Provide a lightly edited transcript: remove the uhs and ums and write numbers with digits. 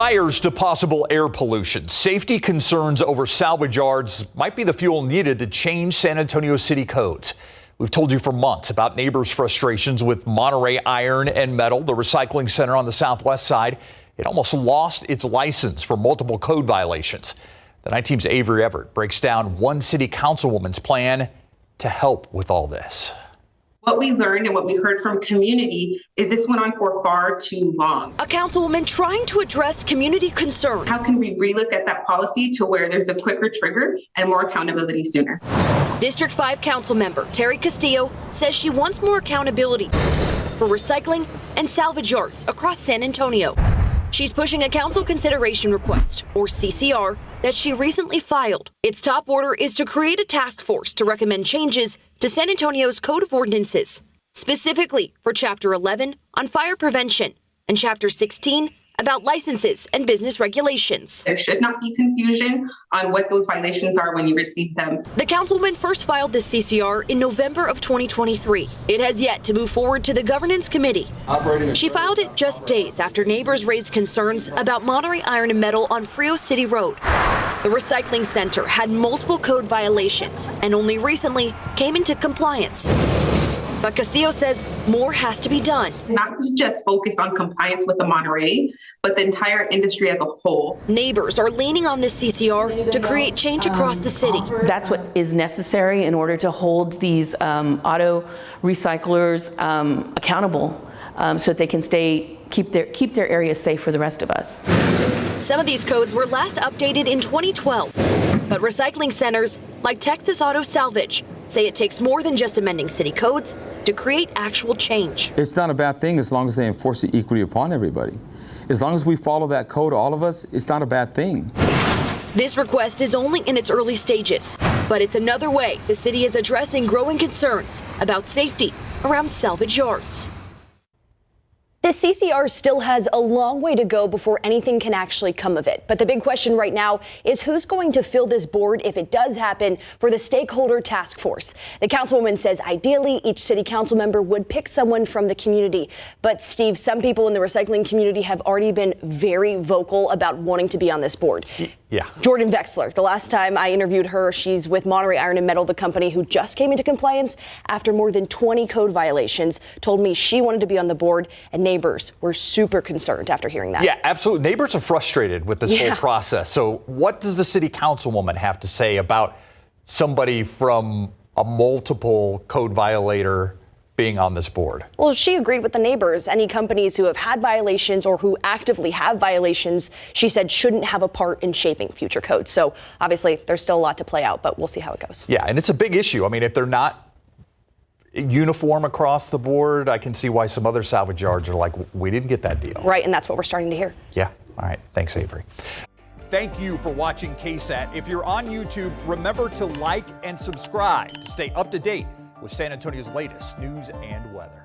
Fires to possible air pollution. Safety concerns over salvage yards might be the fuel needed to change San Antonio city codes. We've told you for months about neighbors' frustrations with Monterey Iron and Metal, the recycling center on the southwest side. It almost lost its license for multiple code violations. The 9 Team's Avery Everett breaks down one city councilwoman's plan to help with all this. What we learned and what we heard from community is this went on for far too long. A councilwoman trying to address community concern. How can we relook at that policy to where there's a quicker trigger and more accountability sooner? District 5 council member Teri Castillo says she wants more accountability for recycling and salvage yards across San Antonio. She's pushing a council consideration request, or CCR, that she recently filed. Its top order is to create a task force to recommend changes to San Antonio's Code of Ordinances, specifically for Chapter 11 on fire prevention and Chapter 16 about licenses and business regulations. There should not be confusion on what those violations are when you receive them. The councilwoman first filed the CCR in November of 2023. It has yet to move forward to the governance committee. She filed it just days after neighbors raised concerns about Monterey Iron and Metal on Frio City Road. The recycling center had multiple code violations and only recently came into compliance. But Castillo says more has to be done. Not to just focus on compliance with the Monterey, but the entire industry as a whole. Neighbors are leaning on this CCR to create change across the city. That's what is necessary in order to hold these auto recyclers accountable so that they can keep their areas safe for the rest of us. Some of these codes were last updated in 2012, but recycling centers like Texas Auto Salvage say it takes more than just amending city codes to create actual change. It's not a bad thing as long as they enforce it equally upon everybody. As long as we follow that code, all of us, it's not a bad thing. This request is only in its early stages, but it's another way the city is addressing growing concerns about safety around salvage yards. This CCR still has a long way to go before anything can actually come of it. But the big question right now is who's going to fill this board if it does happen for the stakeholder task force. The councilwoman says ideally each city council member would pick someone from the community. But Steve, some people in the recycling community have already been very vocal about wanting to be on this board. Yeah. Jordan Vexler, the last time I interviewed her, she's with Monterey Iron and Metal, the company who just came into compliance after more than 20 code violations, told me she wanted to be on the board, and neighbors were super concerned after hearing that. Yeah, absolutely. Neighbors are frustrated with this whole process. So what does the city councilwoman have to say about somebody from a multiple code violator being on this board? Well, she agreed with the neighbors. Any companies who have had violations or who actively have violations, she said, shouldn't have a part in shaping future codes. So obviously there's still a lot to play out, but we'll see how it goes. Yeah, and it's a big issue. I mean, if they're not uniform across the board, I can see why some other salvage yards are like, we didn't get that deal. Right, and that's what we're starting to hear. Yeah, all right. Thanks, Avery. Thank you for watching KSAT. If you're on YouTube, remember to like and subscribe to stay up to date with San Antonio's latest news and weather.